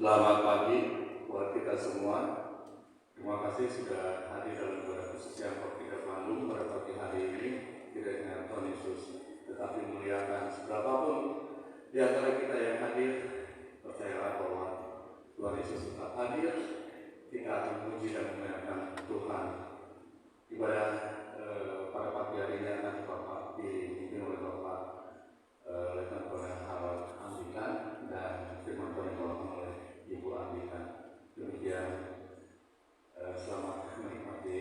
Selamat pagi buat kita semua. Terima kasih sudah hadir dalam ibadah khusus yang kita Bandung pada pagi hari ini. Kiranya Tuhan Yesus tetap dimuliakan. Seberapapun di antara kita yang hadir, percayalah bahwa Tuhan Yesus tetap hadir. Kita akan memuji dan memuliakan Tuhan. Ibadah pada pagi hari ini akan dipimpin oleh Bapak Letnan Kolonel Harold Andika dan firman Tuhan dibawakan oleh Ibu Andika. Demikian, selamat menikmati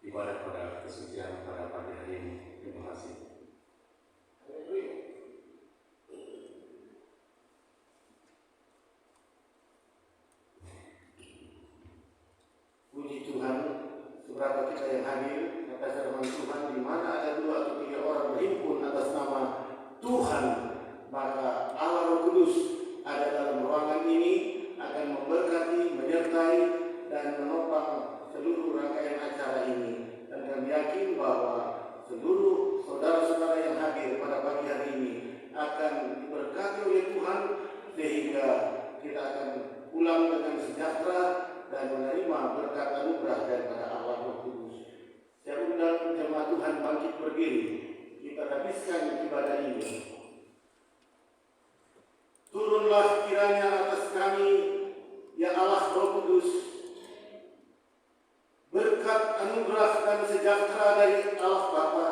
ibadah pada kesucian pada pagi hari ini. Terima kasih. Puji Tuhan, seberapa kita yang hadir atas firman Tuhan, di mana ada 2 atau 3 orang berhimpun atas nama Tuhan, maka Allah Roh Kudus ada dalam ruangan ini, akan memberkati, menyertai, dan menopang seluruh rangkaian acara ini. Dan kami yakin bahwa seluruh saudara-saudara yang hadir pada pagi hari ini akan diberkati oleh Tuhan, sehingga kita akan pulang dengan sejahtera dan menerima berkat anugerah daripada Allah Roh Kudus. Saya undang jemaat Tuhan bangkit berdiri. Kita habiskan ibadah ini. Turunlah kiranya atas kami, ya Allah Roh Kudus, berkat anugerah dan sejahtera dari Allah Bapa,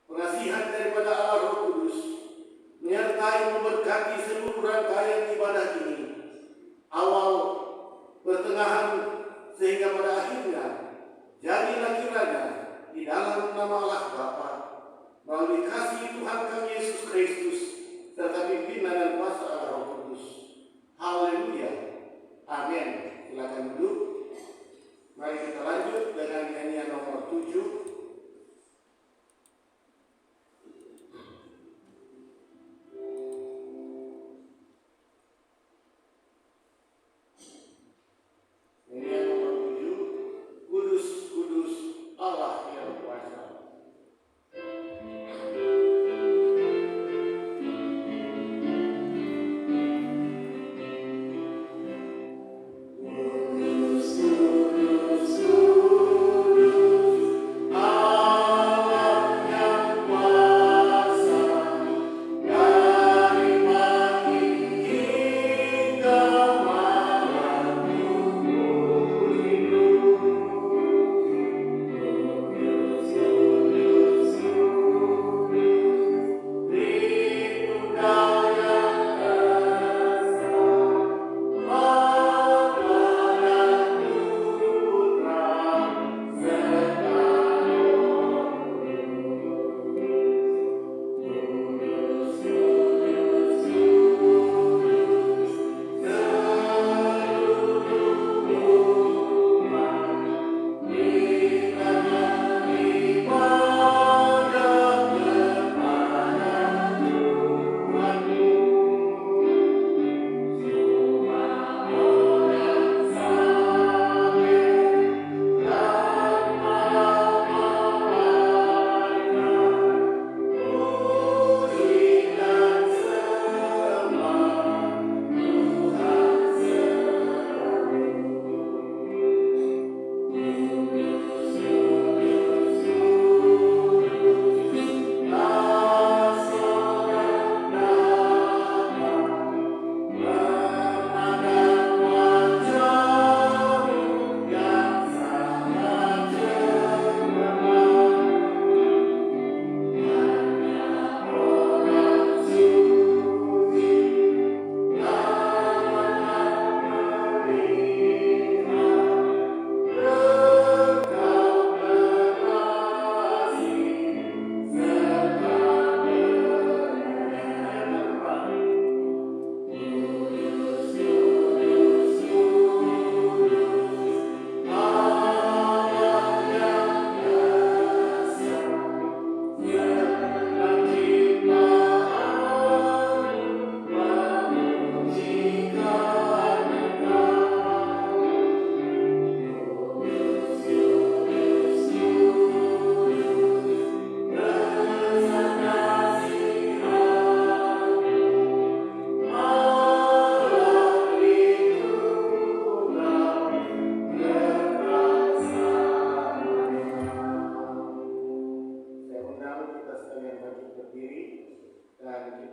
pengasihan daripada Allah Roh Kudus, menyertai memberkati seluruh rangkaian ibadah ini, awal, pertengahan, sehingga pada akhirnya. Jadilah kiranya di dalam nama Allah Bapa, melalui kasih Tuhan kami Yesus Kristus, serta pimpinan dan kuasa Allah Roh Kudus. Haleluya. Amin. Silakan duduk. Mari kita lanjut dengan nyanyian nomor 7. Thank you.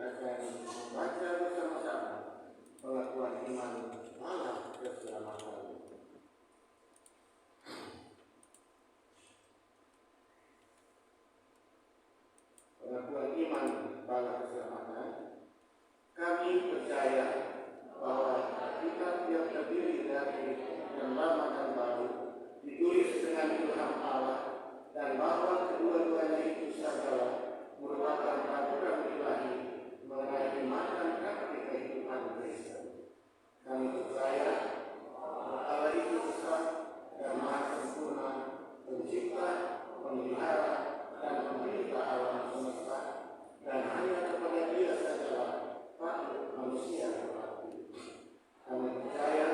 akan membaca bersama-sama pengakuan iman Allah keselamatan. Pengakuan iman bala keselamatan. Kami percaya bahwa kitab yang terdiri dari yang lama dan baru ditulis dengan ilham Allah, dan bahwa kedua-duanya itu sajalah merupakan peraturan ilahi mengenai iman dan praktik kehidupan Kristen. Kami percaya bahwa Allah itu besar dan maha sempurna, pencipta, pemelihara, dan pemerintah alam semesta, dan hanya kepada Dia sajalah patut manusia berbakti. Kami percaya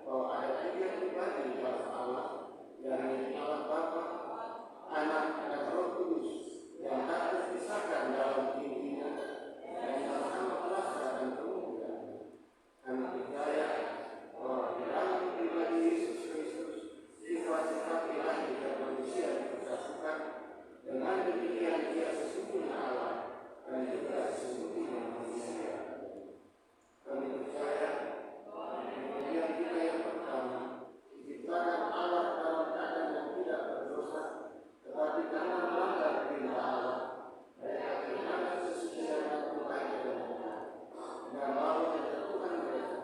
bahwa ada tiga pribadi dalam Allah, yakni Allah Bapa, Anak, dan Roh Kudus, yang tak terpisahkan dalam intinya dan yang sama kuasa dan kemuliaan. Kami percaya bahwa di dalam pribadi Yesus Kristus sifat-sifat ilahi dan manusia dipersatukan. Dengan demikian Dia sesungguhnya Allah dan juga sesungguhnya manusia. Kami percaya bahwa kemudian kita yang pertama diciptakan Allah dalam keadaan yang tidak berdosa, tetapi karena melanggar perintah Allah, mereka kehilangan kesucian dan kebaikan dan mau menjatuhkan mereka,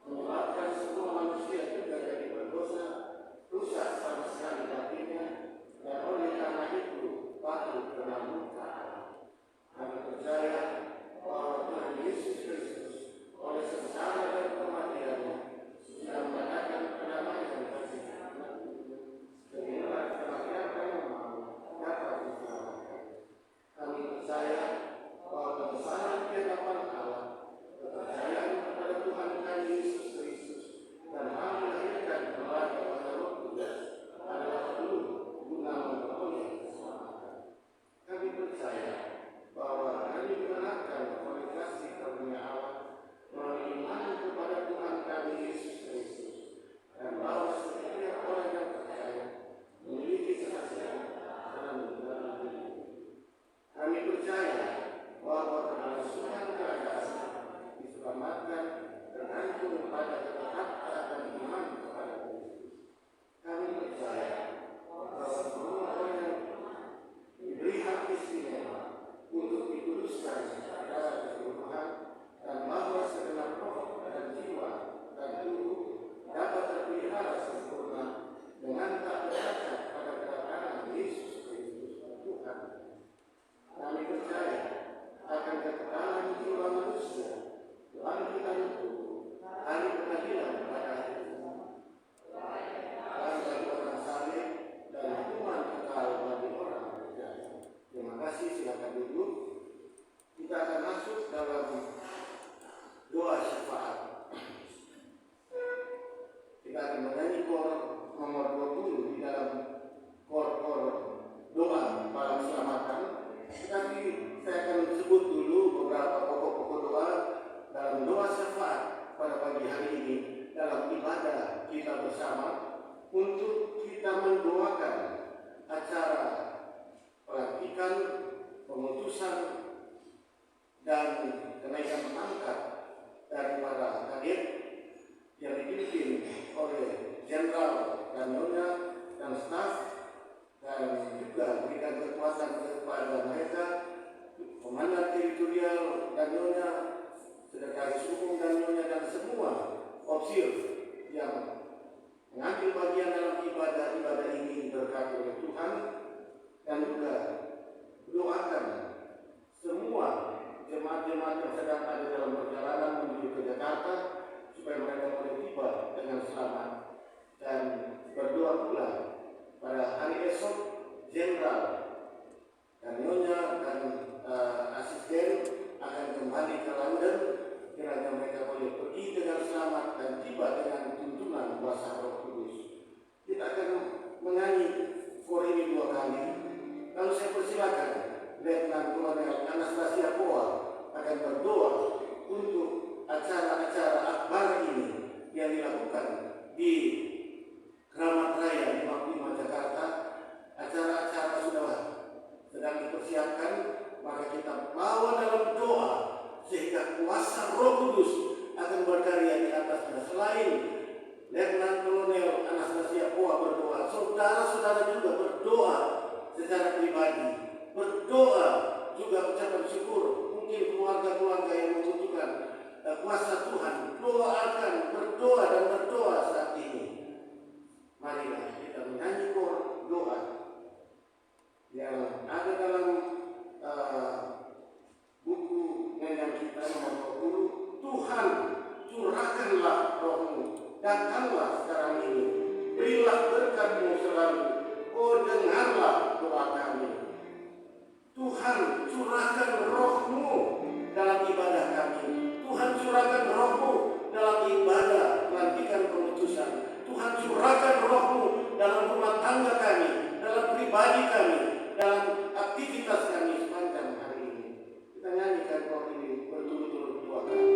menyebabkan semua manusia juga jadi berdosa, rusak sama sekali batinnya, dan oleh karena itu patut kena murka Allah. Kami percaya bahwa Tuhan Yesus Kristus oleh sengsara dan kematiannya sudah mengadakan kedamaian bagi kita, sehingga kematian yang mau dapat diselamatkan. Kami percaya bahwa kebesaran di hadapan Allah, kepercayaan kepada Tuhan dan Yesus Kristus, dan hal dilahirkan kembali kepada Roh Kudus adalah perlu guna memperoleh keselamatan. Kami percaya bahwa kami dibenarkan oleh kasih karunia Allah melalui iman kepada Tuhan kami Yesus Kristus, dan bahwa setiap orang yang percaya memiliki kesaksian dalam diri. Kami percaya bahwa keberlangsungan keadaan diselamatkan tergantung pada ketetapan iman kepada Kristus. Kami percaya bahwa semua orang yang diberi hak istimewa untuk dikuduskan secara keseluruhan, dan bahwa segenap roh dan jiwa dan tubuh dapat terpelihara sempurna dengan tak tercacat pada kedatangan Yesus Kristus Tuhan. Kami percaya akan kekekalan jiwa manusia, kebangkitan tubuh, hari pengadilan pada akhir zaman, bagi orang saleh, dan hukuman kekal bagi orang percaya. Terima kasih, silakan duduk. Kita akan masuk dalam doa syafaat. Kita akan menyanyi kor nomor 20 di dalam kor doa malam selamatan. Tetapi saya akan sebut dulu beberapa pokok-pokok doa dalam doa syafaat pada pagi hari ini dalam ibadah kita bersama, untuk kita mendoakan acara pelantikan, pemutusan, dan kenaikan pangkat daripada kadet yang dipimpin oleh Jenderal dan Nyonya dan staf, dan juga berikan kekuatan kepada mereka, Komandan Teritorial dan Nyonya, Sekretaris Umum dan Nyonya, dan semua opsir yang mengambil bagian dalam ibadah ini berkat oleh Tuhan. Dan juga doakan semua jemaat-jemaat yang sedang ada dalam perjalanan menuju ke Jakarta supaya mereka boleh tiba dengan selamat. Dan berdoa pula pada hari esok Jenderal dan Nyonya dan asisten akan kembali ke London, kiranya mereka boleh pergi dengan selamat dan tiba dengan tuntunan kuasa Roh Kudus. Kita akan menyanyi kor ini 2 kali. Lalu saya persilakan Letnan Kolonel Anastasia Poa akan berdoa untuk acara-acara akbar ini yang dilakukan di Keramat Raya 55 Jakarta. Acara-acara sudah sedang dipersiapkan, maka kita bawa dalam doa selain Letnan Kolonel Anastasia Poa berdoa, saudara-saudara juga berdoa secara pribadi, berdoa juga ucapan syukur. Mungkin keluarga-keluarga yang membutuhkan kuasa Tuhan, doakan, berdoa dan berdoa saat ini. Marilah kita menyanyi doa yang ada dalam buku nyanyian kita nomor 20. Tuhan, curahkanlah roh-Mu, datanglah sekarang ini, berilah berkat-Mu selalu, oh dengarlah doa kami. Tuhan, curahkan roh-Mu dalam ibadah kami. Tuhan, curahkan roh-Mu dalam ibadah pelantikan pemutusan. Tuhan, curahkan roh-Mu dalam rumah tangga kami, dalam pribadi kami, dalam aktivitas kami sepanjang hari ini. Kita nyanyikan roh ini berturut-turut 2 kali.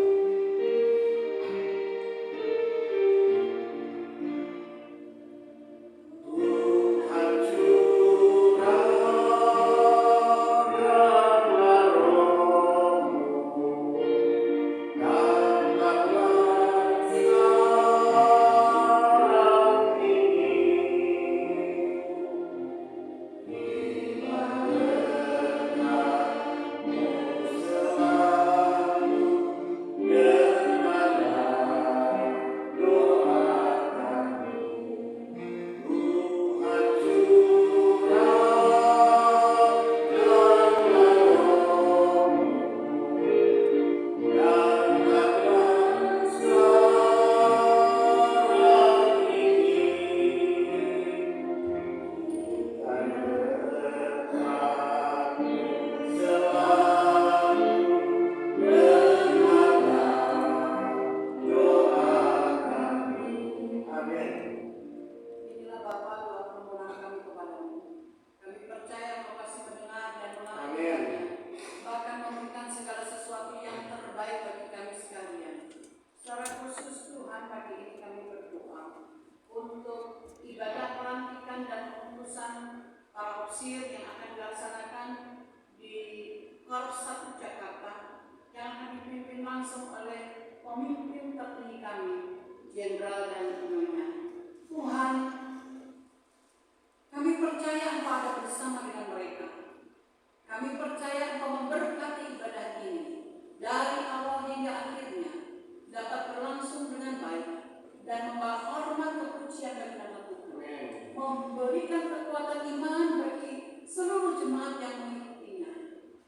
Memberikan kekuatan iman bagi seluruh jemaat yang mengikutinya,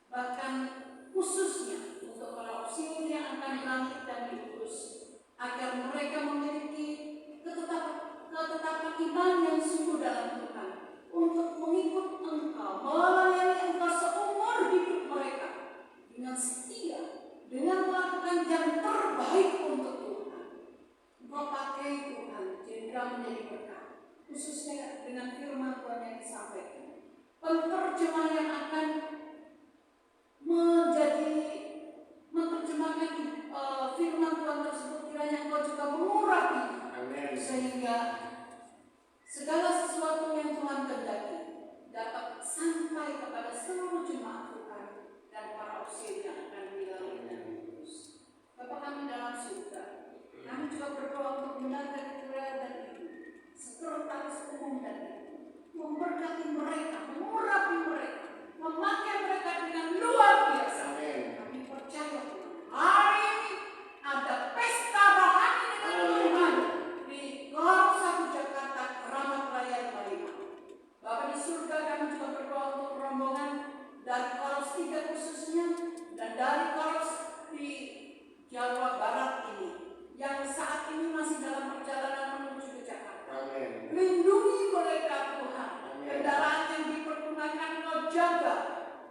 bahkan khususnya untuk para auxiliar yang akan dilantik dan diurus, agar mereka memiliki ketetapan iman yang sungguh dalam Tuhan untuk mengikut Engkau, melayani Engkau seumur hidup mereka dengan setia, dengan melakukan yang terbaik untuk Tuhan. Engkau pakai Tuhan jenderal menjadi berkat, khususnya dengan firman Tuhan yang disampaikan. Penerjemah yang akan menerjemahkan firman Tuhan tersebut, kiranya Engkau juga mengurapi. Amen. Sehingga segala sesuatu yang Tuhan kehendaki dapat sampai kepada seluruh jemaat Tuhan dan para auxiliar yang akan dilalui dan diurus. Bapa kami dalam surga, kami juga berdoa untuk menjaga kekayaan dan ibu, sekretaris umum dan ibu, memberkati mereka, mengurapi mereka, memakai mereka dengan luar biasa. Amen. Kami percaya hari ini ada pesta rohani dengan Tuhan di Korps 1 Jakarta Keramat Raya 55. Bapak di surga, kami juga berdoa untuk rombongan dari Korps 3 khususnya dan dari Korps di Jawa Barat ini yang saat ini masih dalam perjalanan menuju ke Jakarta. Amen. Lindungi mereka Tuhan. Amen. Kendaraan yang dipergunakan Kau jaga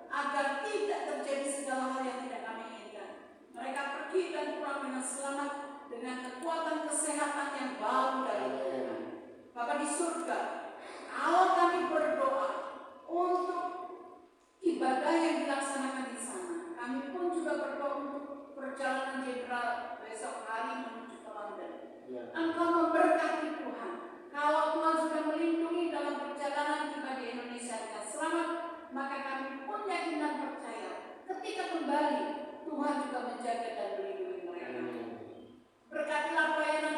agar tidak terjadi segala hal yang tidak kami inginkan. Mereka pergi dan pulang dengan selamat, dengan kekuatan kesehatan yang baru dari Tuhan. Bapak di surga, kalau kami berdoa untuk ibadah yang dilaksanakan di sana, kami pun juga berdoa untuk perjalanan jenderal besok hari menuju ke London. Engkau memberkati Tuhan. Kalau Tuhan sudah melindungi dalam perjalanan tiba di Indonesia dengan selamat, maka kami pun yakin dan percaya ketika kembali Tuhan juga menjaga dan melindungi mereka. Berkatilah pelayanan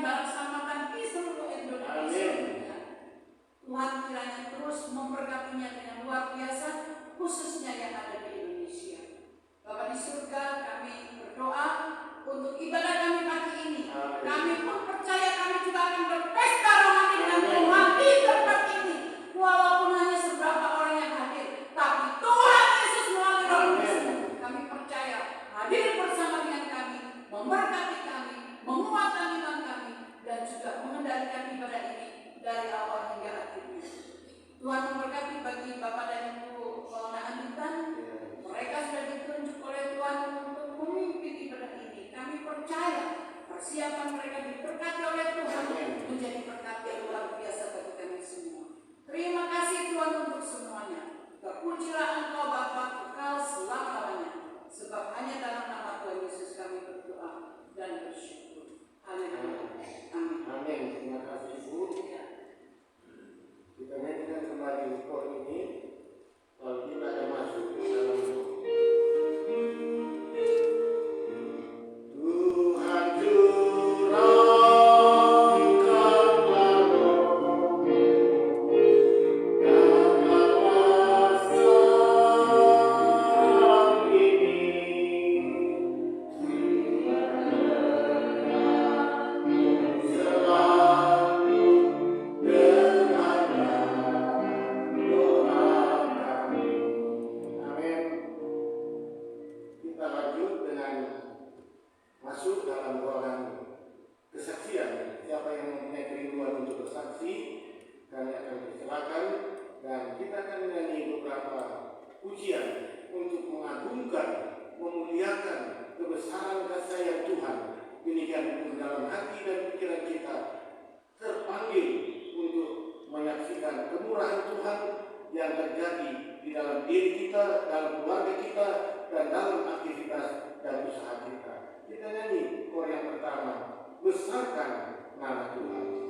masuk dalam ruangan kesaksian. Siapa yang mempunyai kerinduan untuk bersaksi, kami akan persilakan, dan kita akan menyanyi beberapa pujian untuk mengagungkan, memuliakan kebesaran kasih sayang Tuhan. Demikian pun dalam hati dan pikiran kita terpanggil untuk menyaksikan kemurahan Tuhan yang terjadi di dalam diri kita, dalam keluarga kita, dan dalam aktivitas dan usaha kita. Kita nyanyi kor yang pertama, besarkan nama Tuhan.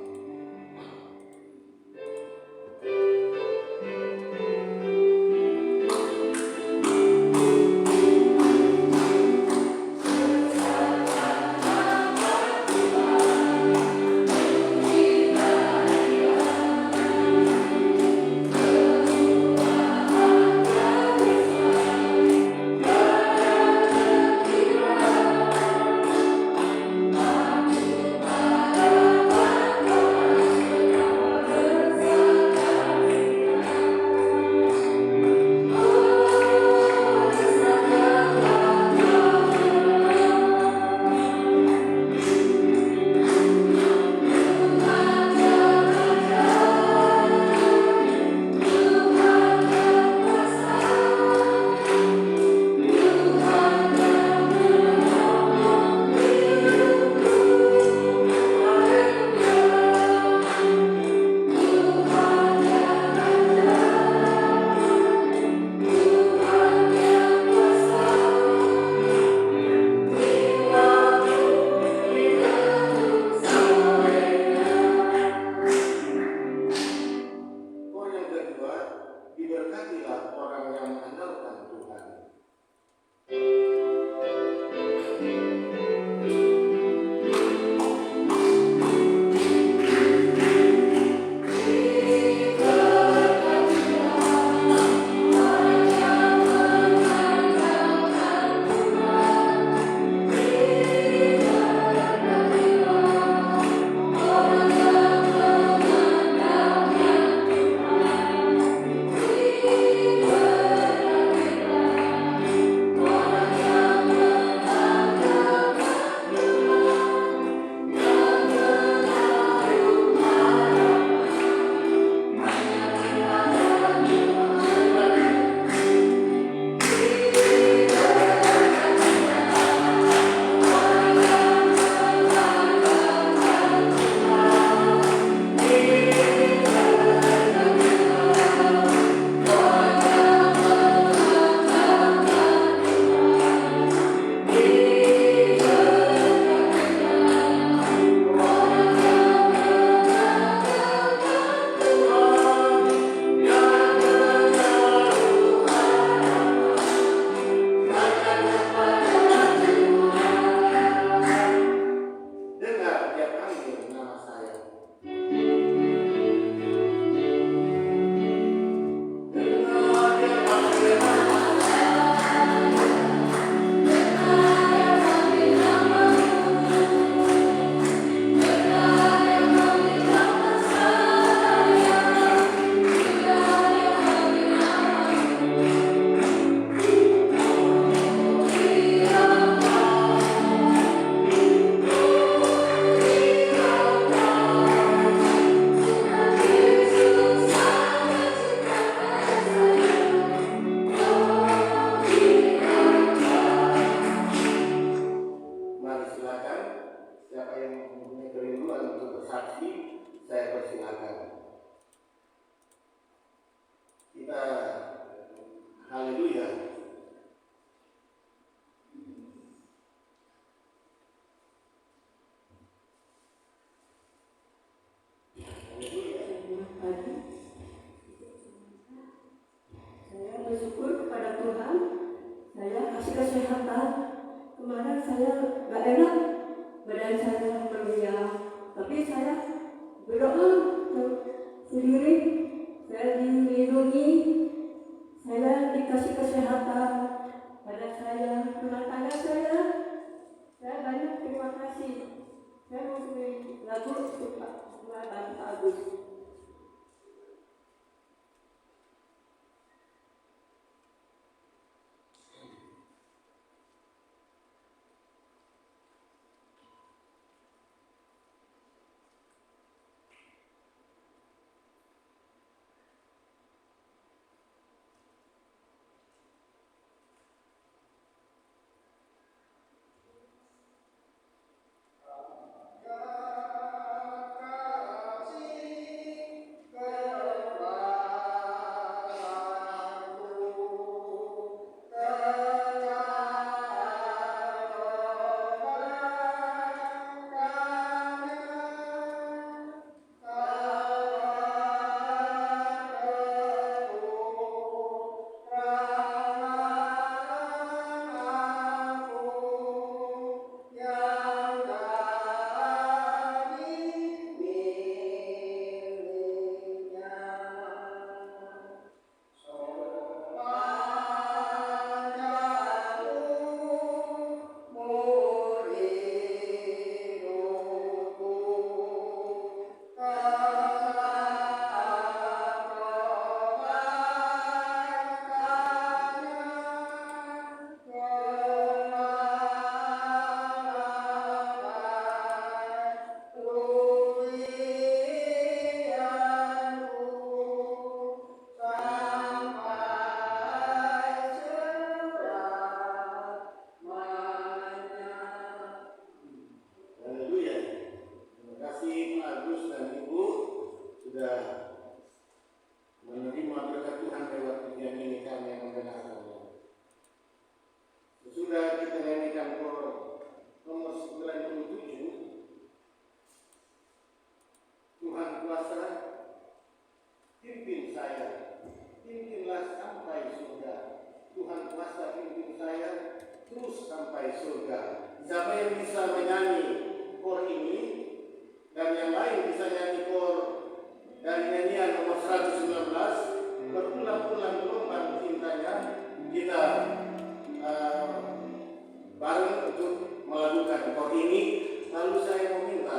lalu saya meminta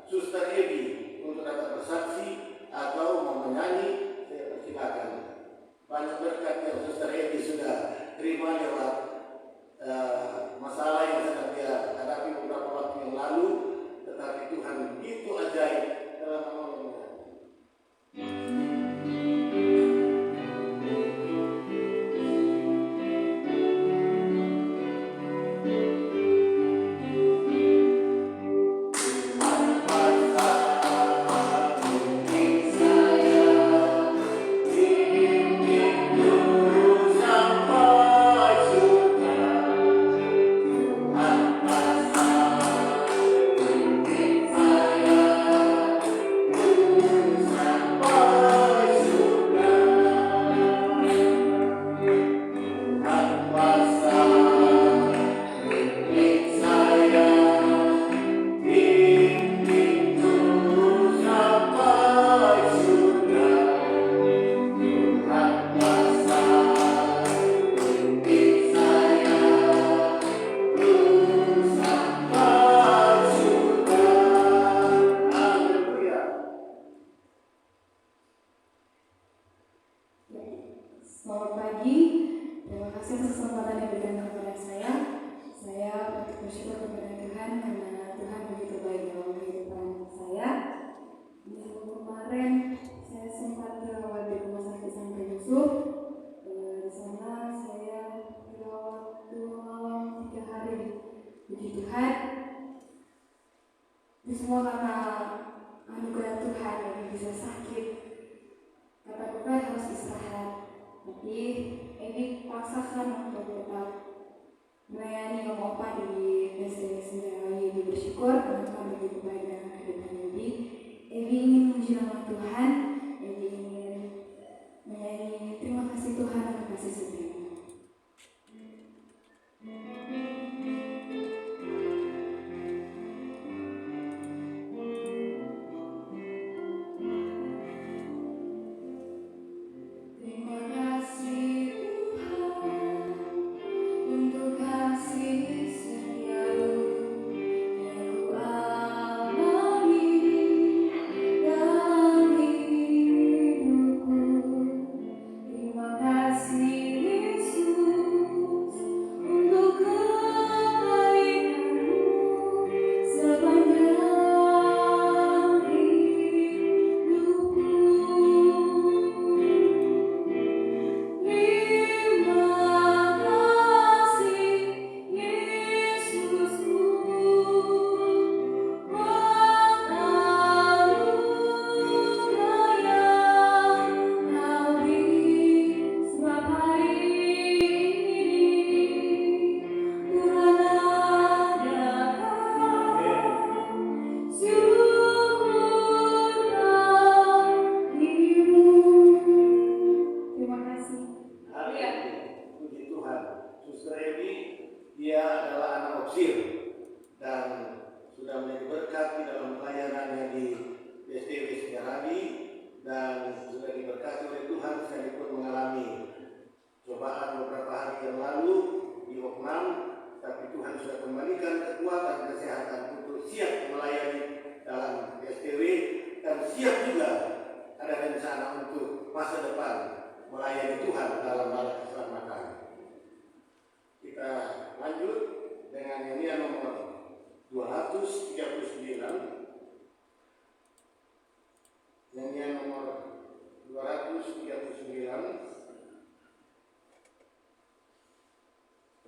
Suster Ebi untuk dapat bersaksi atau mau menyanyi. Saya persilakan. Banyak berkat yang Suster Ebi sudah terima lewat masalah yang sedang dia hadapi beberapa waktu yang lalu, tetapi Tuhan itu ajaib dalam menolongnya. Selamat pagi, terima kasih atas kesempatan yang diberikan kepada saya. Saya bersyukur kepada Tuhan karena Tuhan begitu baik dalam kehidupan saya. Minggu kemarin saya sempat dirawat di rumah sakit Santo Yusuf. Di sana saya dirawat 2 malam 3 hari. Puji Tuhan, itu semua karena anugerah Tuhan yang bisa sakit. Kata dokter harus istirahat. Tapi Ebi paksakan untuk tetap melayani Om Opa di PSDW Sendiri. Ebi bersyukur karena Tuhan begitu baik dalam kehidupan Ebi. Ebi ingin memuji nama Tuhan. Ebi ingin menyanyi terima kasih Tuhan atas kasih setia-Mu.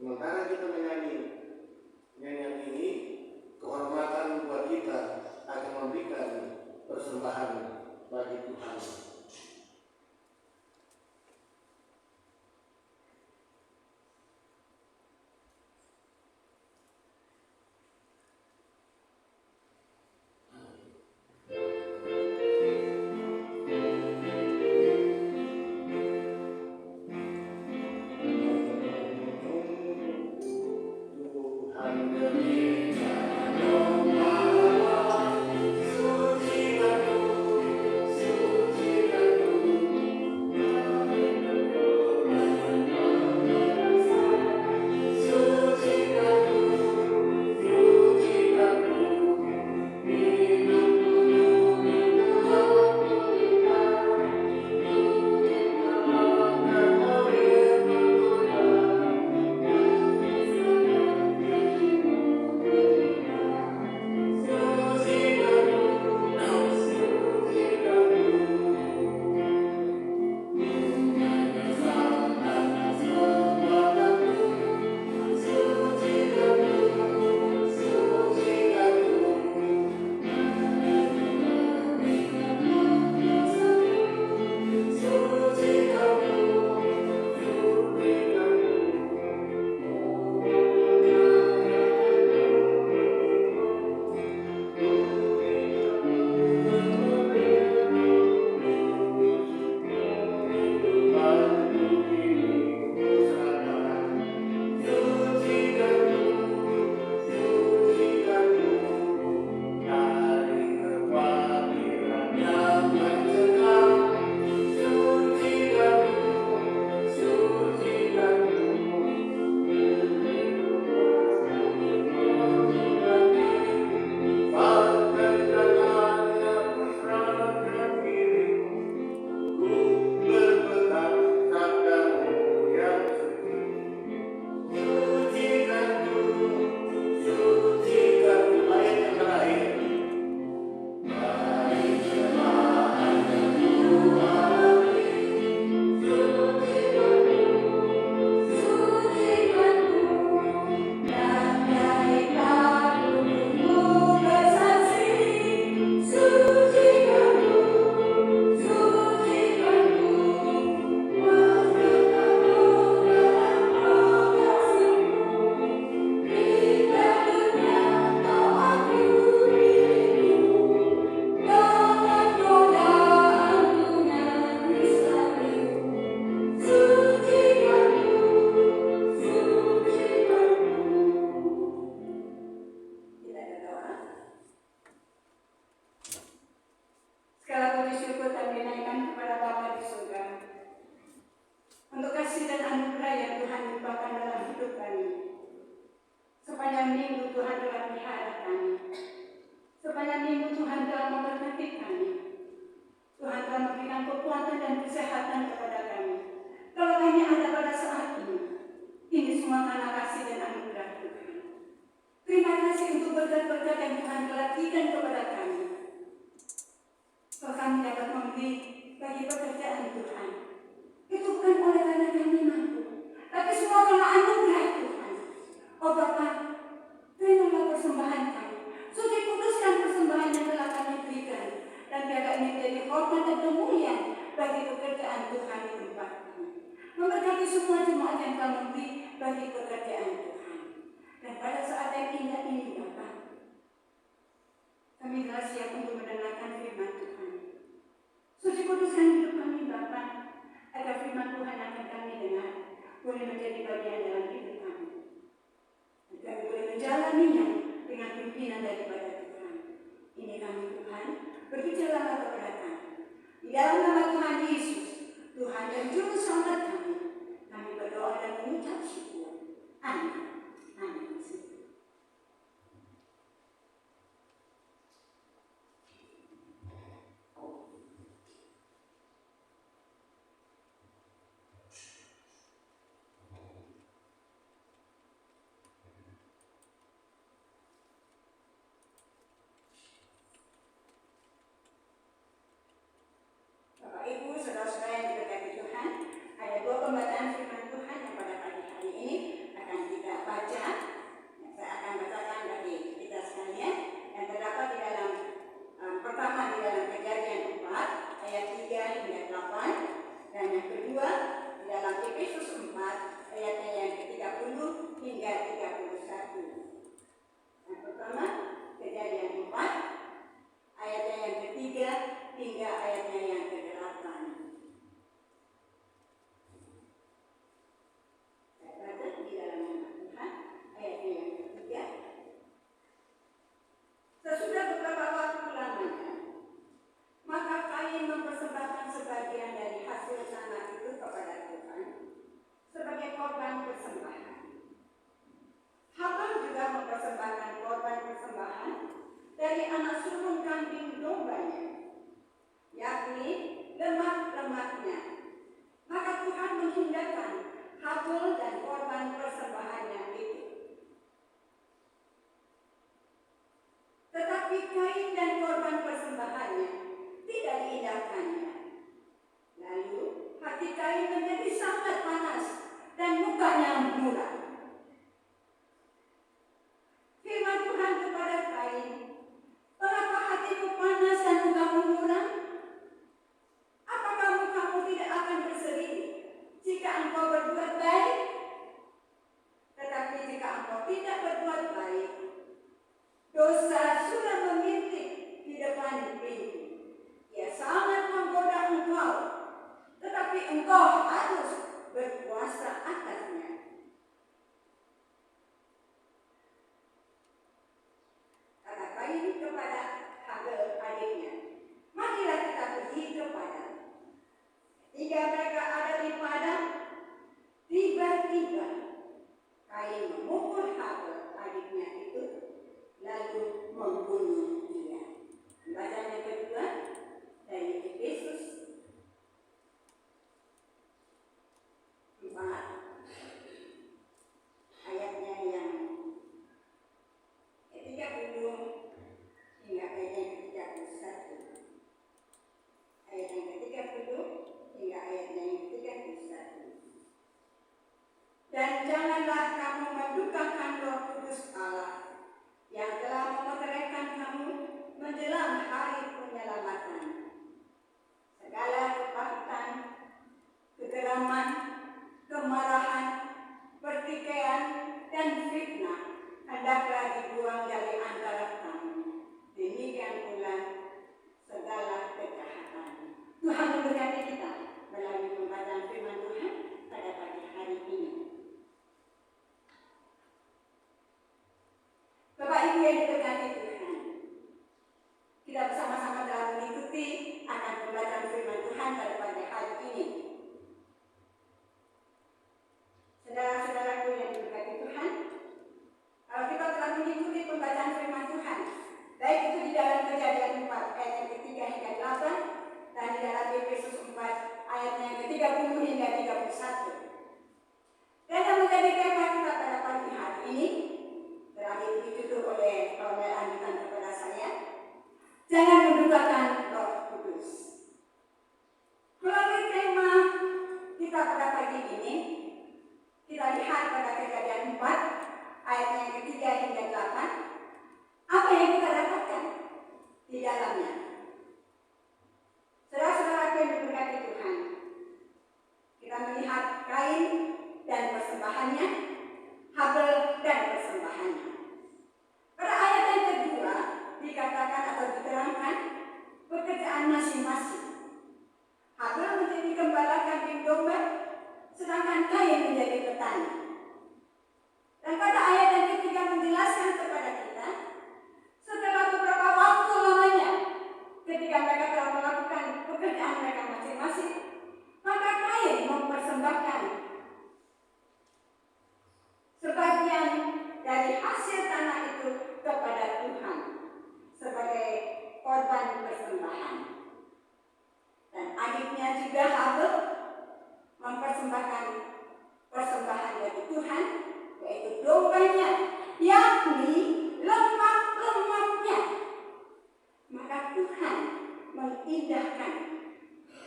Sementara kita menyanyi nyanyian ini, kehormatan buat kita akan memberikan persembahan bagi Tuhan. Malam minggu Tuhan telah memberkati kami. Tuhan telah memberikan kekuatan dan kesehatan kepada kami. Kalau kami ada pada saat ini semua karena kasih dan anugerah Tuhan. Terima kasih untuk berkat-berkat yang Tuhan telah berikan kepada kami. Kalau kami dapat memberi bagi pekerjaan Tuhan, itu bukan oleh karena kami mampu, tapi semua karena anugerah Tuhan. Oh Bapa, terimalah persembahan kami. Suci kuduskan persembahan yang telah kami berikan, dan biarlah ini menjadi hormat dan kemuliaan bagi pekerjaan Tuhan di tempat ini. Memberkati semua jemaat yang telah memberi bagi pekerjaan Tuhan. Dan pada saat yang indah ini Bapa, kami telah siap untuk mendengarkan firman Tuhan. Suci kuduskan hidup kami Bapa, agar firman Tuhan akan kami dengar boleh menjadi bagian dalam hidup kami. Dan kami boleh menjalaninya dengan pimpinan daripada Tuhan. Ini kami Tuhan, berbicaralah kepada kami. Di dalam nama Tuhan Yesus, Tuhan dan Juru Selamat kami berdoa dan mengucap syukur. Amin. Amin. Bapak Ibu, saudara-saudara yang diberkati Tuhan, ada dua pembacaan firman Tuhan yang pada pagi hari ini akan kita baca. Saya akan bacakan bagi kita sekalian yang terdapat di dalam pertama di dalam Kejadian 4 ayat 3 hingga 8, dan yang kedua di dalam Efesus 4 ayatnya yang ke-30 hingga 31. Yang pertama Kejadian 4 ayatnya yang ketiga hingga ayatnya yang ke-8. Saya baca di dalam nama Tuhan ayatnya yang ketiga. Sesudah beberapa waktu lamanya, maka Kain mempersembahkan sebagian dari hasil tanah itu kepada Tuhan sebagai korban persembahan. Habel juga mempersembahkan korban persembahan dari anak sulung kambing dombanya, yakni lemak-lemaknya. Maka Tuhan menghindarkan Habel dan korban persembahannya itu. Tetapi Kain dan korban persembahannya tidak diindahkannya. Lalu hati Kain menjadi sangat panas dan mukanya muram. Firman Tuhan kepada Kain, "Mengapa hatimu panas dan mukamu muram? Apakah mukamu tidak akan berseri jika engkau berbuat baik? Tetapi jika engkau tidak berbuat baik, dosa sudah mengintip di depan pintu. Ia sangat menggoda engkau, tetapi engkau harus berkuasa atasnya." Kata Kain kepada Habel adiknya, "Marilah kita pergi ke padang." Ketika mereka ada di padang, tiba-tiba Kain memukul Habel adiknya itu, lalu membunuh dia. Bacaan yang kedua dari Efesus 4 ayatnya yang ke-30 hingga ayat yang ke-31. Ayat yang ke-30 hingga ayatnya yang ke-31. "Dan janganlah kamu mendukakan Roh Kudus Allah yang telah memeteraikan kamu menjelang hari penyelamatan. Segala kepahitan, kegeraman, kemarahan, pertikaian, dan fitnah hendaklah dibuang dari antara kamu. Demikian pula segala kejahatan." Tuhan memberkati kita melalui pembacaan firman Tuhan pada pagi hari ini. Bapak Ibu yang diberkati Tuhan, kita bersama-sama telah mengikuti akan pembacaan firman Tuhan pada pagi hari ini. Saudara-saudaraku yang diberkati Tuhan, kalau kita telah mengikuti pembacaan firman Tuhan, baik itu di dalam masing-masing. Habel menjadi gembala kambing domba, sedangkan Kain menjadi petani. Dan pada ayat yang ketiga menjelaskan kepada kita, setelah beberapa waktu lamanya, ketika mereka telah melakukan pekerjaan mereka masing-masing, maka Kain mempersembahkan sebagian dari hasil tanah itu kepada Tuhan sebagai korban persembahan. Dan adiknya juga Habel mempersembahkan persembahan bagi Tuhan, yaitu dombanya, yakni lemak-lemaknya. Maka Tuhan mengindahkan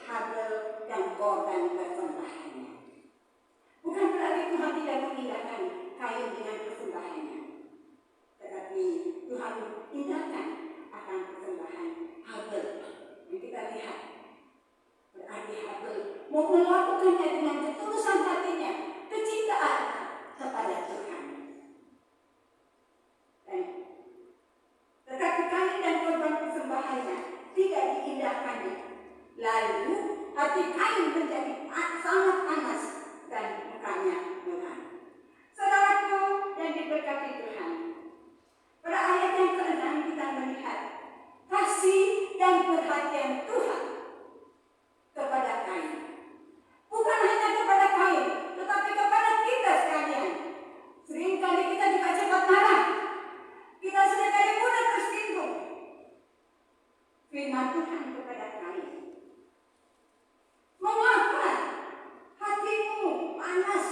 Habel dan korban persembahannya. Bukan berarti Tuhan tidak mengindahkan Kain dengan persembahannya, tetapi Tuhan mengindahkan akan persembahan Habel. Yang kita lihat, berarti Habel mau melakukannya dengan ketulusan hatinya, kecintaan kepada Tuhan. Tetapi Kain dan korban persembahannya tidak diindahkannya. Lalu hati Kain menjadi sangat panas dan mukanya merah. Saudaraku yang diberkati Tuhan, pada ayat yang ke-6 kita melihat kasih dan perhatian Tuhan kepada Kain. Bukan hanya kepada Kain, tetapi kepada kita sekalian. Seringkali kita juga cepat marah. Kita seringkali mudah tersinggung. Firman Tuhan kepada Kain, mengapa hatimu panas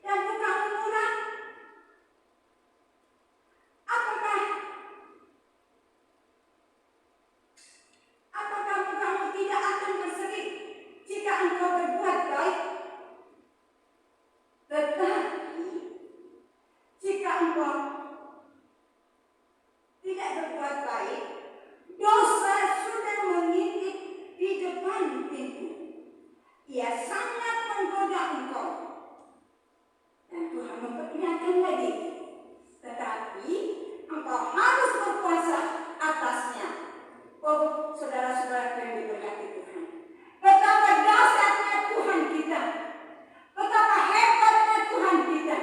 dan mukamu muram? Apakah mukamu tidak akan berseri jika engkau berbuat baik? Tetapi jika engkau tidak berbuat baik, dosa sudah mengintip di depan pintu. Ia sangat menggoda engkau. Dan Tuhan memperingatkan lagi, tetapi engkau harus berkuasa atasnya. Oh, saudara-saudara yang diberkati Tuhan, betapa dahsyatnya Tuhan kita, betapa hebatnya Tuhan kita.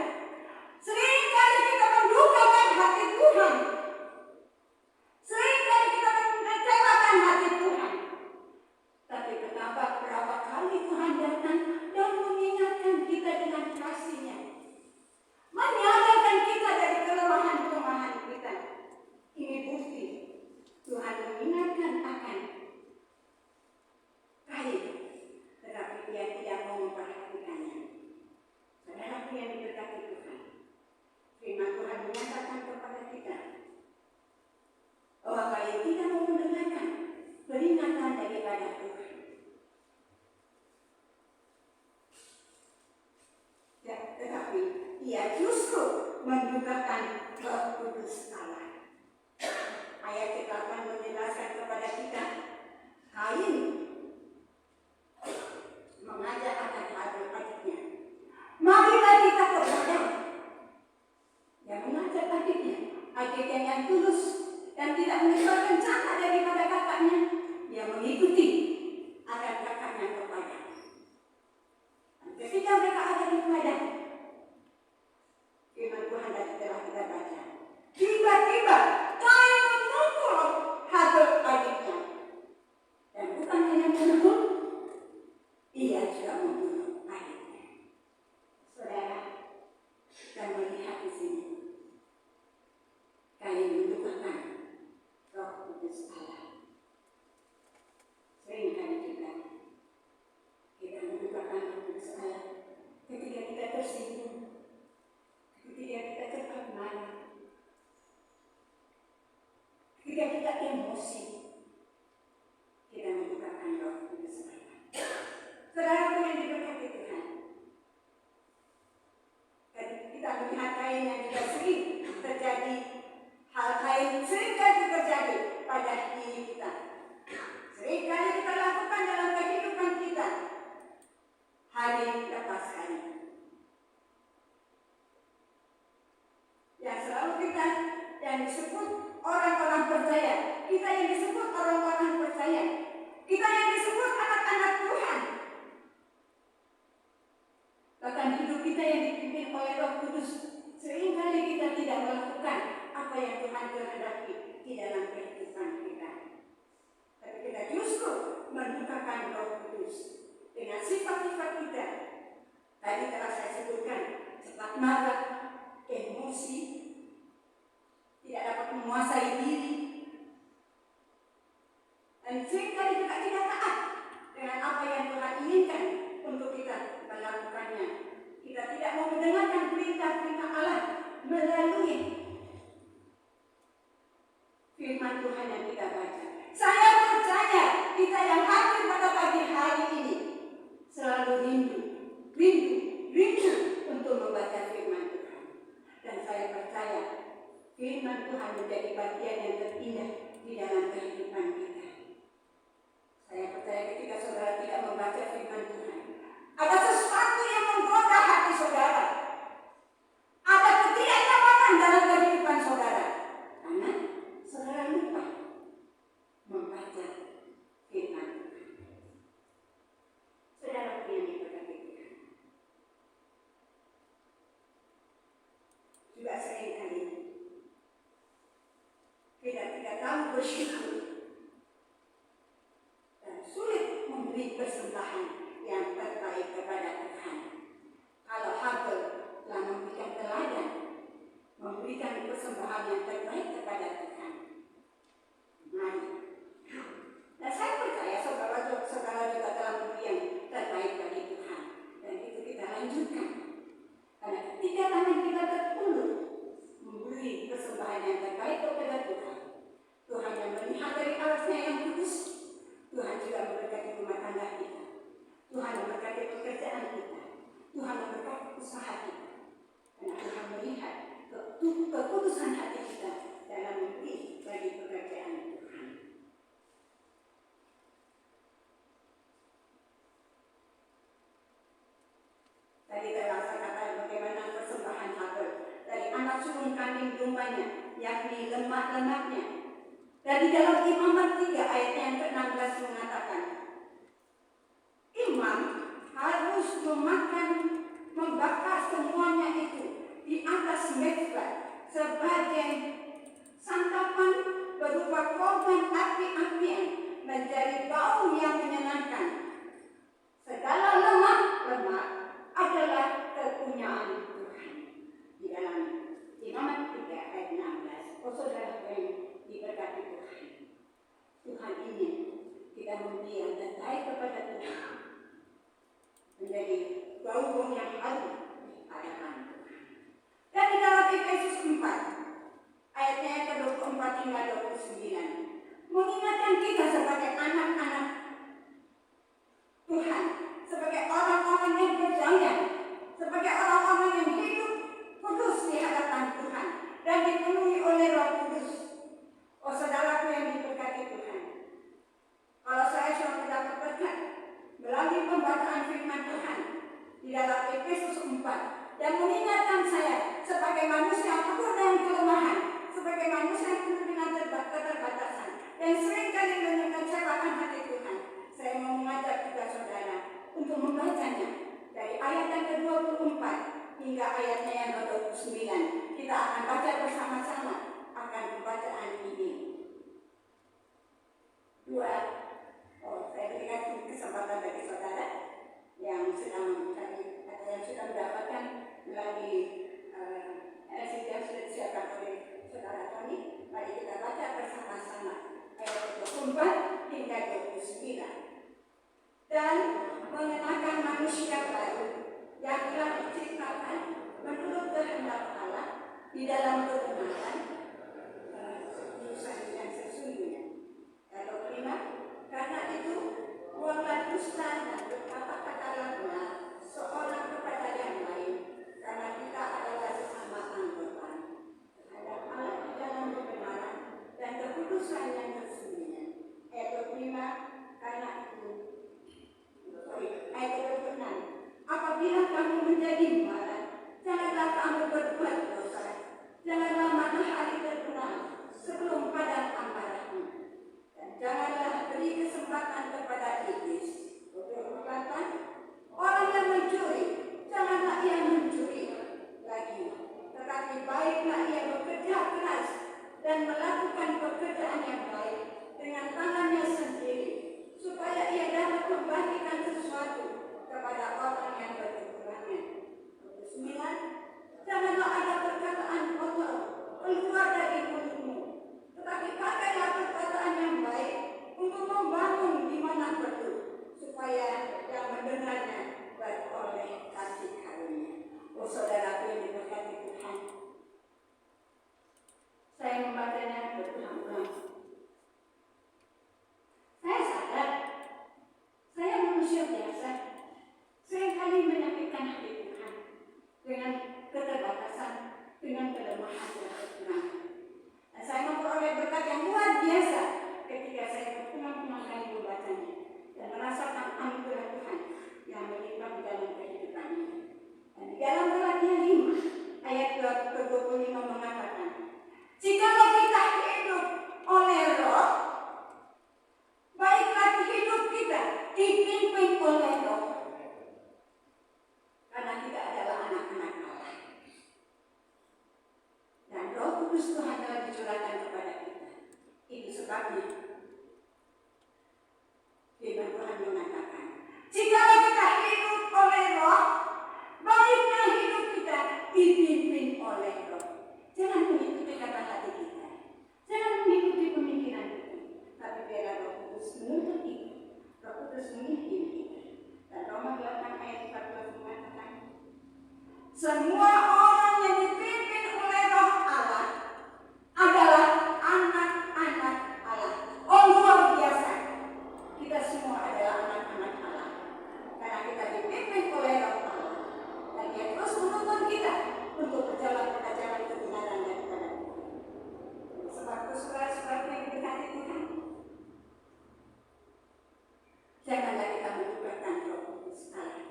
Seringkali kita mendukakan hati Tuhan, seringkali kita mengecewakan hati Tuhan. Tapi betapa berapa kali Tuhan datang dan mengingatkan kita dengan kasih-Nya, menyadarkan kita dari kelemahan-kelemahan kita. Ini bukti Tuhan mengingatkan akan Kain, tetapi Dia tidak mau memperhatikannya. Saudaraku yang diberkati Tuhan, firman Tuhan menyatakan kepada kita bahwa Kain tidak mau mendengarkan peringatan daripada Tuhan. Ya, tetapi ia justru mendukakan kekudus Allah. Ayat ke-8 menjelaskan kepada kita, Kain mengajak adik-adiknya, marilah kita ke ladang. Yang mengajak adiknya yang tulus dan tidak menyesalkan cakap daripada kakaknya, dia mengikuti agar kakaknya ke padang. Ketika mereka ada di padang, firman Tuhan tadi telah kita baca, tiba-tiba Kain memukul Habel adiknya. Dan bukan hanya memukul, ia juga membunuh adiknya. Saudara, kita melihat di sini, Kain mendukakan Roh Kudus Allah. Seringkali kita mendukakan Roh Kudus Allah ketika kita tersinggung, ketika kita cepat marah, ketika kita emosi, kita mendukakan Roh Kudus Allah. Saudara yang diberkati Tuhan, kita melihat Kain yang juga sering terjadi, hal Kain seringkali terjadi pada diri kita. Seringkali kita lakukan dalam kehidupan kita, hari lepas hari. Yang selalu kita yang disebut orang-orang percaya, kita yang disebut orang-orang percaya, Kita yang disebut anak-anak Tuhan. Bahkan hidup kita yang dipimpin oleh Roh Kudus, seringkali kita tidak melakukan apa yang Tuhan kehendaki di dalam kehidupan kita. Tapi kita justru mendukakan Roh Kudus dengan sifat-sifat kita. Tadi telah saya sebutkan, cepat marah, emosi, tidak dapat menguasai diri, dan seringkali juga tidak taat dengan apa yang Tuhan inginkan untuk kita melakukannya. Kita tidak mau mendengarkan perintah-perintah Allah melalui firman Tuhan yang kita baca. Saya percaya kita yang hadir pada pagi hari ini selalu rindu untuk membaca firman Tuhan. Dan saya percaya firman Tuhan menjadi bagian yang terindah di dalam kehidupan kita. Saya percaya ketika saudara tidak membaca firman Tuhan, ada sesuatu yang menggoda hati saudara. Ada ketidaknyamanan dalam kehidupan saudara. Karena saudara lupa membaca firman Tuhan. Saudara yang diberkati Tuhan. Juga seringkali kita tidak tahu bersyukur dan sulit memberi persembahan yang terbaik kepada Tuhan. Kalau Habel telah memberikan teladan, memberikan persembahan yang terbaik kepada Tuhan, mari. Dan saya percaya saudara juga telah memberi yang terbaik bagi Tuhan, dan itu kita lanjutkan. Karena ketika tangan kita terulur memberi persembahan yang terbaik kepada Tuhan, Tuhan yang melihat dari alasnya yang kudus, Tuhan juga memberkati rumah tangga kita, Tuhan memberkati pekerjaan kita, Tuhan memberkati usaha kita. Karena Tuhan melihat kekudusan hati kita dalam memberi bagi pekerjaan Tuhan. Tadi telah saya katakan bagaimana persembahan Habel dari anak sulung kambing dombanya, yakni lemak-lemaknya. Dan di dalam Imamat 3 ayat yang ke-16 mengatakan, imam harus membakar semuanya itu di atas mezbah sebagai santapan berupa korban api-apian menjadi bau yang menyenangkan. Segala lemak adalah kepunyaan Tuhan. Di dalam Imamat 3 ayat 16. Oh saudara yang diberkati Tuhan. Tuhan ingin kita memberi yang terbaik kepada Tuhan, menjadi bau yang harum di hadapan Tuhan. Dan di dalam Efesus 4 ayatnya yang ke-24 hingga 29 mengingatkan kita sebagai anak-anak Tuhan, sebagai orang-orang yang berdaya, sebagai orang-orang yang hidup kudus di hadapan Tuhan dan dipenuhi oleh Roh Kudus. Oh saudaraku yang diberkati Tuhan, kalau saya sudah mendapat berkat melalui pembacaan firman Tuhan di dalam Efesus 4 dan mengingatkan saya sebagai manusia yang penuh dengan kelemahan, sebagai manusia yang penuh dengan keterbatasan yang seringkali mengecewakan hati Tuhan, saya mau mengajak kita saudara untuk membacanya dari ayat yang ke-24 hingga ayatnya yang ke-29. Kita akan baca bersama-sama akan pembacaan ini. Saya berikan kesempatan bagi saudara yang sedang mencari atau yang sudah mendapatkan melalui LCD yang sudah disiapkan oleh saudara Tony. Mari kita baca bersama-sama ayat 24 hingga 29. Dan mengenakan manusia baru yang telah diciptakan menurut kehendak Allah di dalam kebenaran yang sesungguhnya. Ayat 25, karena itu buanglah dusta dan berkata-kata benar seorang kepada yang lain, karena kita adalah sesama anggota terhadap Allah di dalam kebenaran dan kekudusan yang sesungguhnya. Ayat 25, karena itu ayat 26, apabila kamu menjadi marah, janganlah kamu berbuat dosa, janganlah matahari terbenam sebelum padam di dalam kehidupan ini. Dan di dalam Galatia 5 ayat 25 mengatakan, jikalau kita hidup oleh Roh, baiklah hidup kita dipimpin oleh Roh. Karena kita adalah anak-anak Allah. Dan Roh Kudus Tuhan telah dicurahkan kepada kita. Itu sebabnya firman Tuhan mengatakan, jikalau kita hidup oleh Roh, baiklah hidup kita dipimpin oleh Roh. Jangan mengikuti kata hati kita, jangan mengikuti pemikiran kita, tapi biarlah Roh Kudus menuntut kita, Roh Kudus memimpin kita. Dan Roma 8 ayat 14 mengatakan, semua orang yang dipimpin oleh Roh Allah adalah anak-anak Allah. Oh, luar biasa. Kita semua adalah anak-anak Allah. Karena kita dipimpin oleh Roh Allah. Dan Dia terus menuntun kita untuk berjalan pada jalan kebenaran dan kebenaran. Sebab saudara-saudara yang dikasihi Tuhan, janganlah kita melupakan Roh Kudus Allah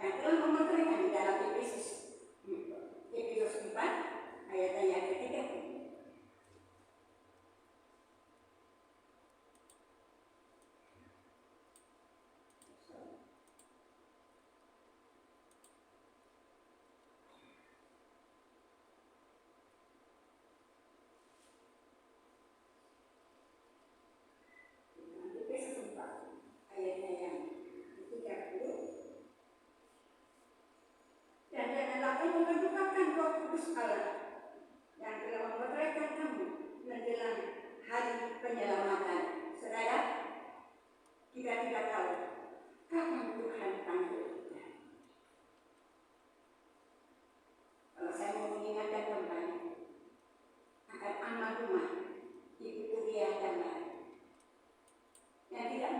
yang telah memeteraikan di dalam Efesus 4 ayat ketiga. Efesus 4 ayatnya yang 30. Dan janganlah kamu melupakan Roh Kudus Allah yang telah memeteraikan kamu menjelang hari penyelamatan. Saudara, kita tidak tahu kapan Tuhan panggil kita. Kalau saya mau mengingatkan kembali akan amal rumah Ibu Turia dan Mari yang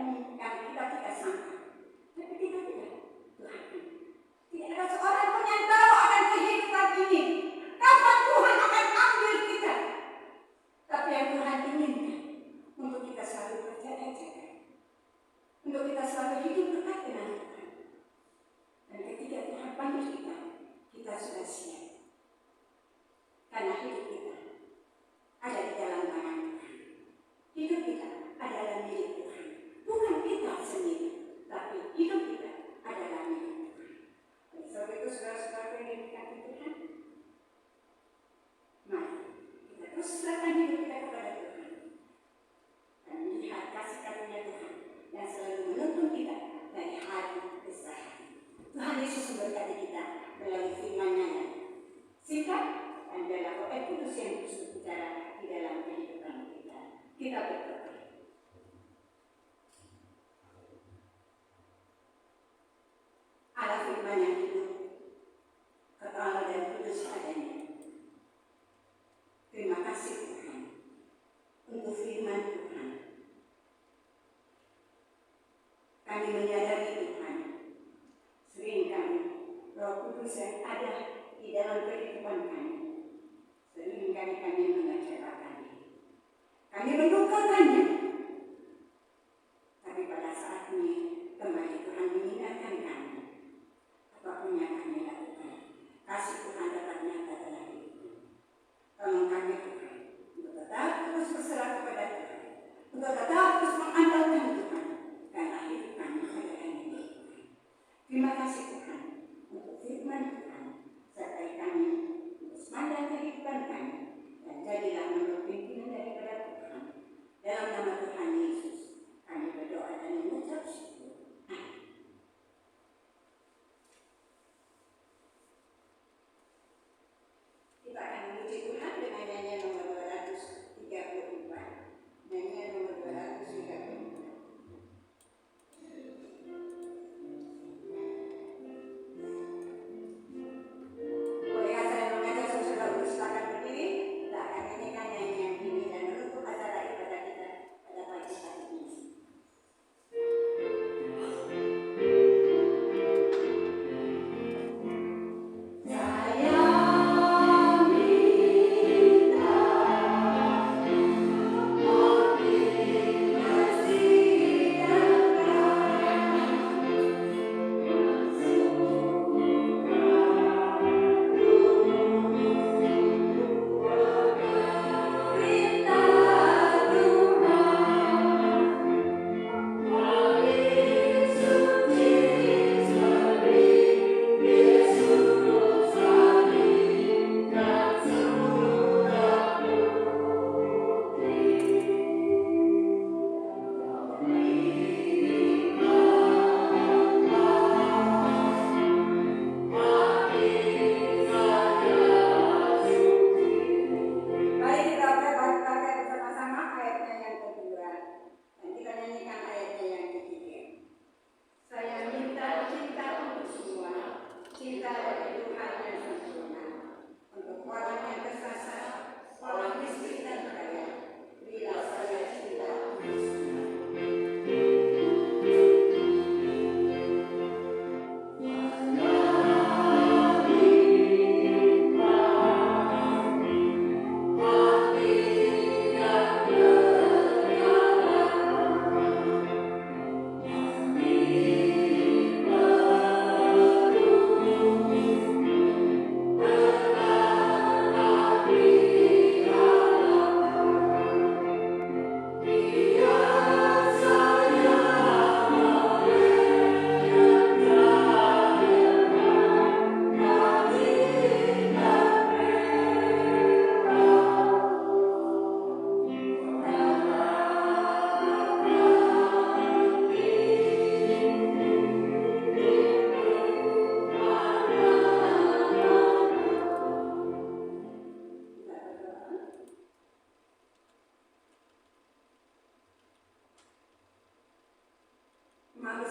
kita tidak sangka, tapi kita tidak Tuhan. Tidak ada seorang pun yang tahu akan kehidupan ini. Kapan Tuhan akan ambil kita? Tapi yang Tuhan inginkan untuk kita selalu berjaga-jaga, untuk kita selalu hidup dekat dengan Tuhan. Dan ketika Tuhan panggil kita, kita sudah siap. Karena hidup kita ada di dalam tangan Tuhan. Hidup kita adalah milik Tuhan. Bukan kita sendiri, tapi hidup kita adalah milik Tuhan. Sebab itu saudara-saudara yang dikasihi Tuhan, mari kita terus serahkan hidup kita kepada Tuhan dan melihat kasih karunia Tuhan yang selalu menuntun kita dari hari ke hari. Tuhan Yesus memberkati kita melalui firman-Nya yang singkat dan dalam Roh Kudus yang terus berbicara di dalam kehidupan kita. Kita berdoa. Allah firman yang hidup, kekal dan kudus adanya. Terima kasih Tuhan untuk firman Tuhan. Kami menyadari Tuhan, sering kami Roh Kudus yang ada di dalam kehidupan kami, sering kami mengecewakan. Kami menduga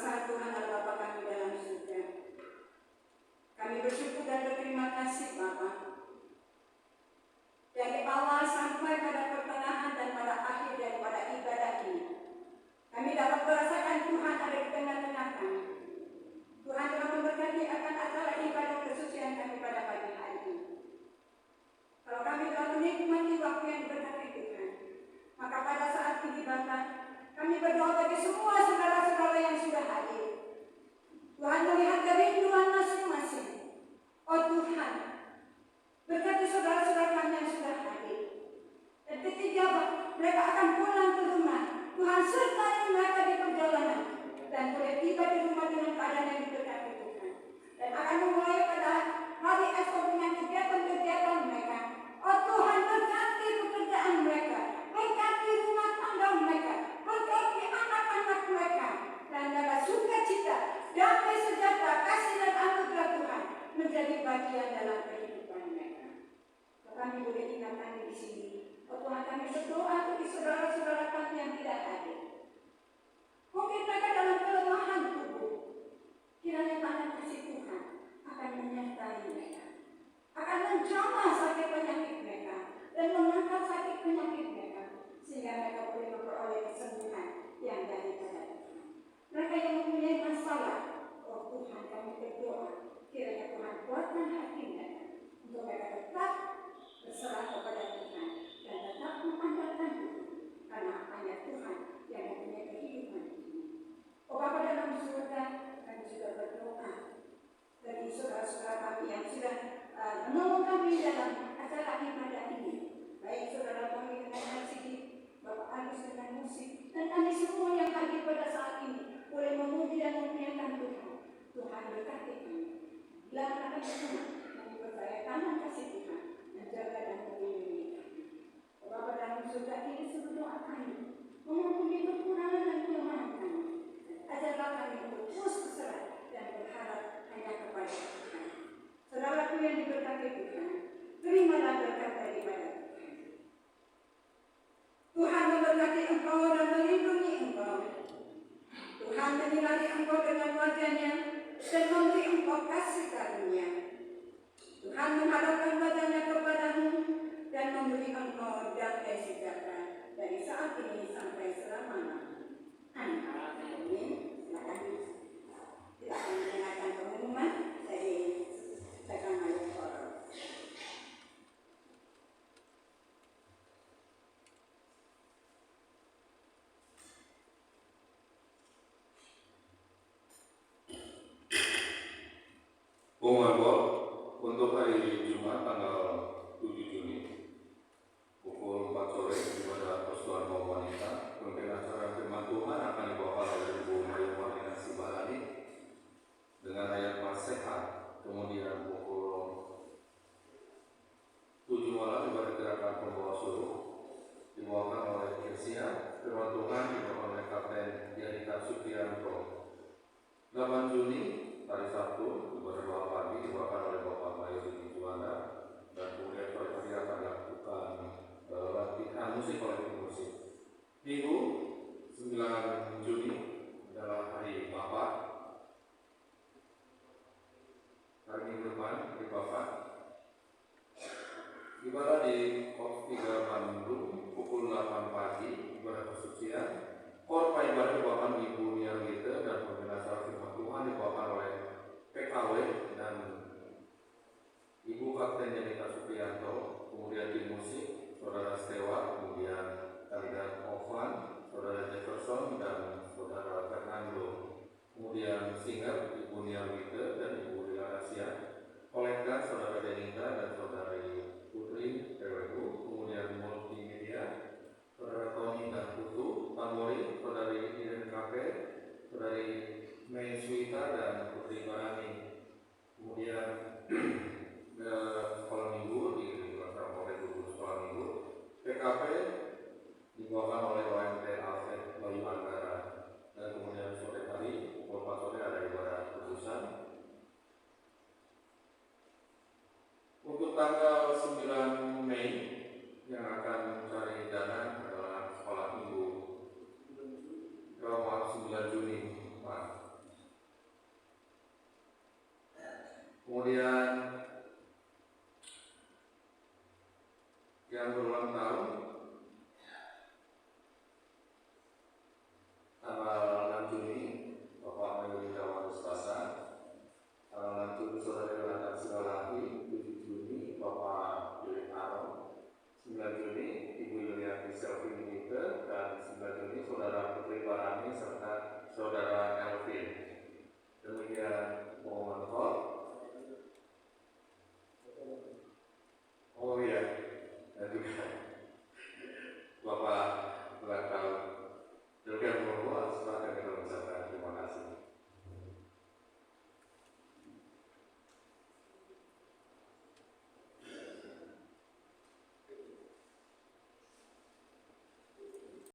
besar Tuhan Allah Bapa kami dalam surga. Kami bersyukur dan berterima kasih Bapa. Dari awal sampai pada pertengahan dan pada akhir daripada ibadah ini, kami dapat merasakan Tuhan ada di tengah-tengah kami. Tuhan telah memberkati akan acara ibadah kesucian kami pada pagi hari ini. Kalau kami telah menikmati waktu yang diberkati Tuhan, maka pada saat ini Bapa, kami berdoa bagi semua saudara-saudara yang sudah hadir. Tuhan melihat kerinduan masing-masing. Oh Tuhan, berkati saudara-saudara kami yang sudah hadir. Dan ketika mereka akan pulang ke rumah, Tuhan sertai mereka di perjalanan dan boleh tiba di rumah dengan keadaan yang diberkati Tuhan. Dan akan memulai pada hari esok dengan kegiatan-kegiatan mereka. Oh Tuhan, berkati pekerjaan mereka, berkati rumah tangga mereka, berkati anak-anak mereka, dan dalam sukacita, damai sejahtera, kasih dan anugerah Tuhan menjadi bagian dalam kehidupan mereka. Kami boleh ingatkan di sini. Oh Tuhan, kami berdoa bagi saudara-saudara kami yang tidak hadir. Mungkin mereka dalam kelemahan tubuh. Kiranya tangan kasih Tuhan akan menyertai mereka, akan menjamah sakit penyakit mereka dan mengangkat sakit penyakit mereka, sehingga mereka boleh memperoleh kesembuhan yang daripada Tuhan. Mereka yang mempunyai masalah, oh Tuhan, kami berdoa kiranya Tuhan kuatkan hati mereka untuk mereka tetap berserah kepada Tuhan dan tetap mengandalkan Tuhan, karena hanya Tuhan yang mempunyai kehidupan ini. Oh Bapa dalam surga, kami juga berdoa bagi saudara-saudara kami yang sudah menolong kami dalam acara ibadah ini, baik saudara kami dengan Hasidi, Bapak Agus dengan musik, dan kami semua yang hadir pada saat ini boleh memuji dan memuliakan Tuhan. Tuhan berkati kami. Bila akan bersama, kami percaya tangan kasih Tuhan menjaga dan melindungi kami. Bapa dalam surga, ini seberdoa kami mengampuni kekurangan dan kelemahan kami. Ajarlah kami untuk terus berserah dan berharap hanya kepada Tuhan. Saudaraku yang diberkati Tuhan, terimalah berkat daripada Tuhan. Tuhan memberkati engkau dan melindungi engkau. Tuhan menyinari engkau dengan wajah-Nya dan memberi engkau kasih karunia. Tuhan menghadapkan wajah-Nya kepadamu dan memberi engkau damai sejahtera dari saat ini sampai selama-lamanya. Amin. Silakan kita akan mendengarkan pengumuman dari Rekan Mayor Koro. Pengumuman Board untuk hari Jumat tanggal 7 Juni pukul 4 sore di pada Persatuan Kaum Wanita. Pemimpin acara firman Tuhan akan dibawakan oleh Ibu Mayor Martina Sibarani dengan ayat nasihat. Kemudian pukul 7 malam ibadah gerakan pembawa suruh dibawakan oleh Kirsia. Firman Tuhan dibawakan oleh Kapten Dianita Supriyanto. 8 Juni hari Sabtu ibadah doa pagi dibawakan oleh Bapak Mayor Didi Juanda, dan kemudian sore hari akan dilakukan latihan musik oleh tim musik. Minggu 9 Juni adalah hari Bapak. Hari Minggu depan hari Bapak ibadah di Kos 3 Bandung pukul 8 pagi ibadah kesucian. Korpa ibadah dibawakan Ibu Nia Gita dan pembina acara firman Tuhan dibawakan oleh PKW dan Ibu Kapten Dianita Supriyanto. Kemudian tim musik Saudara Stewa, kemudian Kalidan Ovan, Saudara Jefferson dan Saudara Fernando. Kemudian singer Ibu Nia Gita dan Ibu Rila Asia. Kolektor Saudara Denita dan Saudari Putri PWU. Kemudian multimedia Saudara Tony dan Putu. Pamori Saudari Irene Kafe, Saudari Mei Suita dan Putri Barani. Kemudian sekolah minggu dilaksanakan oleh guru sekolah minggu. PKP dibawakan oleh OMT Alfred Bayu Anggara. Dan kemudian sore hari pukul 4 sore ada ibadah khususan. Untuk tanggal 9 Mei yang akan mencari dana adalah sekolah minggu. Kalau 9 Juni, Pak. dan sebelah ini Saudara Putri Barani serta Saudara Elvin. Demikian mohon